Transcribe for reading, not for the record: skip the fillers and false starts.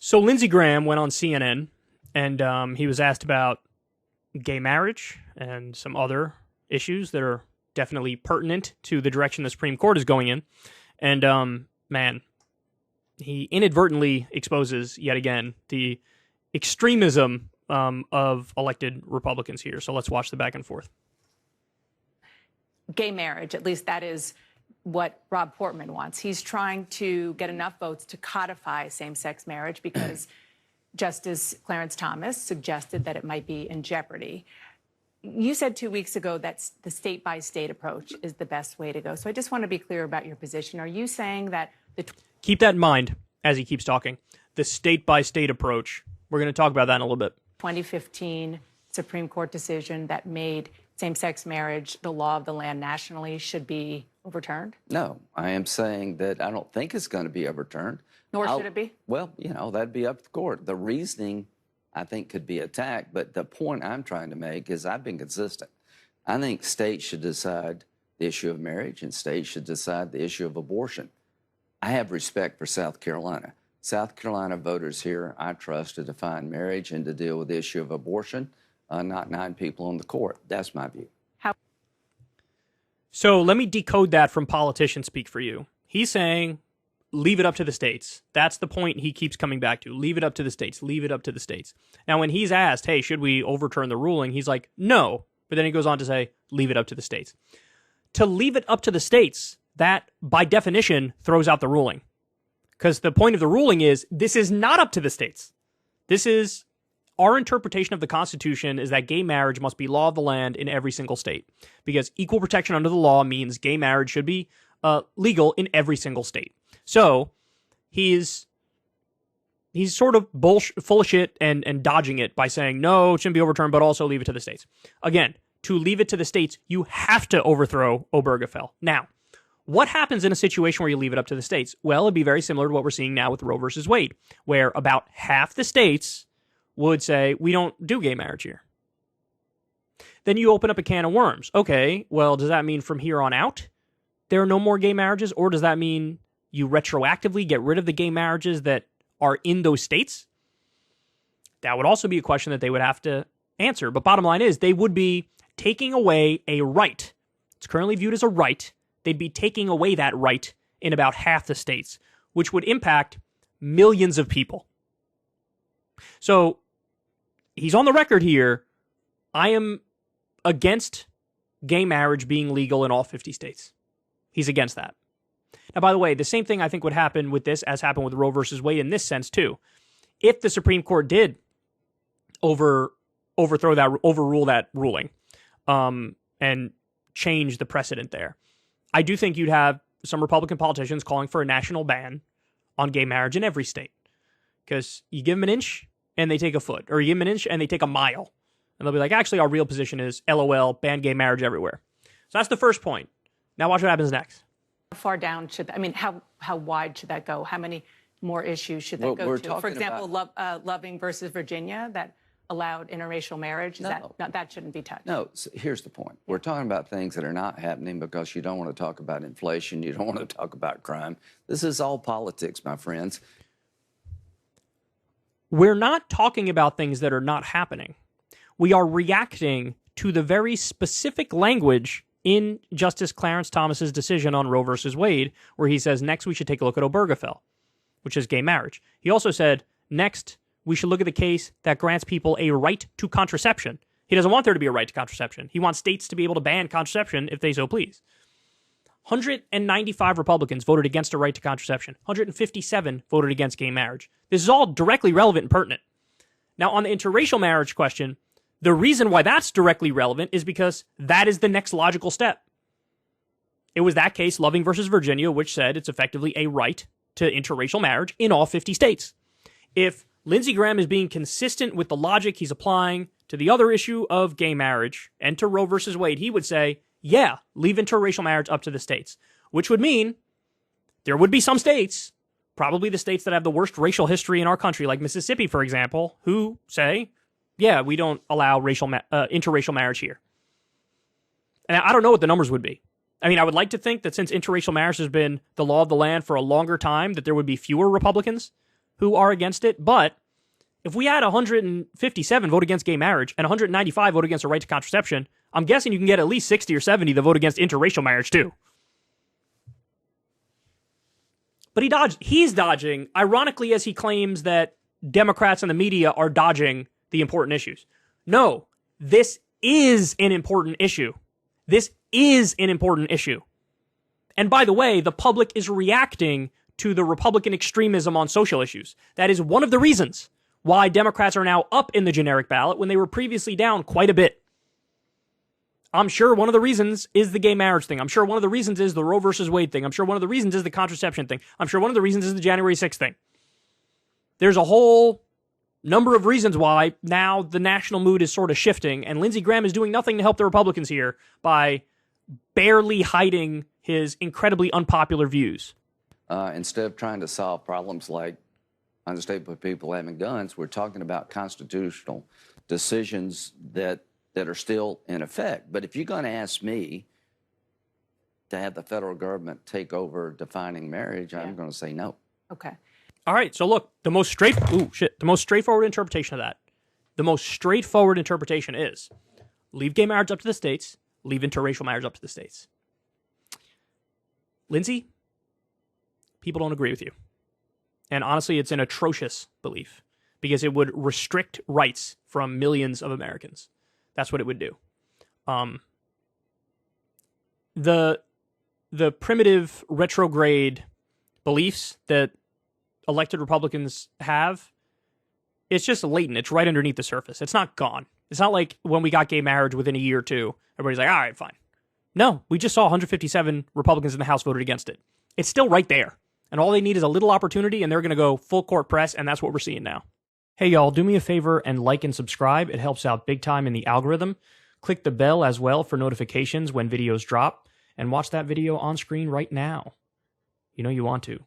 So Lindsey Graham went on CNN, and he was asked about gay marriage and some other issues that are definitely pertinent to the direction the Supreme Court is going in. And, man, he inadvertently exposes, yet again, the extremism of elected Republicans here. So let's watch the back and forth. Gay marriage, at least that is what Rob Portman wants. He's trying to get enough votes to codify same-sex marriage because Justice Clarence Thomas suggested that it might be in jeopardy. You said 2 weeks ago that the state-by-state approach is the best way to go. So I just want to be clear about your position. Are you saying that the... Keep that in mind as he keeps talking. The state-by-state approach. We're going to talk about that in a little bit. 2015 Supreme Court decision that made same-sex marriage the law of the land nationally should be overturned? No, I am saying that I don't think it's going to be overturned. Nor should it be? Well, that'd be up to the court. The reasoning, I think, could be attacked, but the point I'm trying to make is I've been consistent. I think states should decide the issue of marriage and states should decide the issue of abortion. I have respect for South Carolina. South Carolina voters here, I trust, to define marriage and to deal with the issue of abortion, not 9 people on the court. That's my view. So let me decode that from politician speak for you. He's saying, leave it up to the states. That's the point he keeps coming back to. Leave it up to the states. Leave it up to the states. Now, when he's asked, hey, should we overturn the ruling? He's like, no. But then he goes on to say, leave it up to the states. To leave it up to the states, that, by definition, throws out the ruling. Because the point of the ruling is, this is not up to the states. This is... Our interpretation of the Constitution is that gay marriage must be law of the land in every single state, because equal protection under the law means gay marriage should be legal in every single state. So he's sort of full of shit and dodging it by saying, no, it shouldn't be overturned, but also leave it to the states. Again, to leave it to the states, you have to overthrow Obergefell. Now, what happens in a situation where you leave it up to the states? Well, it'd be very similar to what we're seeing now with Roe versus Wade, where about half the states would say, we don't do gay marriage here. Then you open up a can of worms. Okay, well, does that mean from here on out there are no more gay marriages? Or does that mean you retroactively get rid of the gay marriages that are in those states? That would also be a question that they would have to answer. But bottom line is, they would be taking away a right. It's currently viewed as a right. They'd be taking away that right in about half the states, which would impact millions of people. So he's on the record here. I am against gay marriage being legal in all 50 states. He's against that. Now, by the way, the same thing I think would happen with this as happened with Roe versus Wade in this sense, too. If the Supreme Court did overrule that ruling and change the precedent there, I do think you'd have some Republican politicians calling for a national ban on gay marriage in every state. Because you give them an inch and they take a foot, or you give them an inch and they take a mile. And they'll be like, actually, our real position is LOL, ban gay marriage everywhere. So that's the first point. Now watch what happens next. How far down should that, I mean, how wide should that go? How many more issues should that go to? For example, Loving versus Virginia, that allowed interracial marriage, that shouldn't be touched. No, so here's the point. We're talking about things that are not happening because you don't want to talk about inflation, you don't want to talk about crime. This is all politics, my friends. We're not talking about things that are not happening. We are reacting to the very specific language in Justice Clarence Thomas's decision on Roe versus Wade, where he says, next we should take a look at Obergefell, which is gay marriage. He also said, next we should look at the case that grants people a right to contraception. He doesn't want there to be a right to contraception. He wants states to be able to ban contraception if they so please. 195 Republicans voted against a right to contraception. 157 voted against gay marriage. This is all directly relevant and pertinent. Now, on the interracial marriage question, the reason why that's directly relevant is because that is the next logical step. It was that case, Loving versus Virginia, which said it's effectively a right to interracial marriage in all 50 states. If Lindsey Graham is being consistent with the logic he's applying to the other issue of gay marriage and to Roe versus Wade, he would say, yeah, leave interracial marriage up to the states, which would mean there would be some states, probably the states that have the worst racial history in our country, like Mississippi, for example, who say, yeah, we don't allow interracial marriage here. And I don't know what the numbers would be. I mean, I would like to think that since interracial marriage has been the law of the land for a longer time, that there would be fewer Republicans who are against it, but if we had 157 vote against gay marriage and 195 vote against a right to contraception, I'm guessing you can get at least 60 or 70 that vote against interracial marriage too. But he's dodging, ironically, as he claims that Democrats and the media are dodging the important issues. No, this is an important issue. This is an important issue. And by the way, the public is reacting to the Republican extremism on social issues. That is one of the reasons why Democrats are now up in the generic ballot when they were previously down quite a bit. I'm sure one of the reasons is the gay marriage thing. I'm sure one of the reasons is the Roe versus Wade thing. I'm sure one of the reasons is the contraception thing. I'm sure one of the reasons is the January 6th thing. There's a whole number of reasons why now the national mood is sort of shifting, and Lindsey Graham is doing nothing to help the Republicans here by barely hiding his incredibly unpopular views. Instead of trying to solve problems like unstable people having guns, we're talking about constitutional decisions that are still in effect. But if you're going to ask me to have the federal government take over defining marriage, I'm going to say no. Okay. All right, so look, the most straightforward interpretation of that, the most straightforward interpretation is leave gay marriage up to the states, leave interracial marriage up to the states. Lindsey, people don't agree with you. And honestly, it's an atrocious belief because it would restrict rights from millions of Americans. That's what it would do. The primitive retrograde beliefs that elected Republicans have, it's just latent. It's right underneath the surface. It's not gone. It's not like when we got gay marriage within a year or two, everybody's like, all right, fine. No, we just saw 157 Republicans in the House voted against it. It's still right there. And all they need is a little opportunity, and they're going to go full court press, and that's what we're seeing now. Hey, y'all, do me a favor and like and subscribe. It helps out big time in the algorithm. Click the bell as well for notifications when videos drop, and watch that video on screen right now. You know you want to.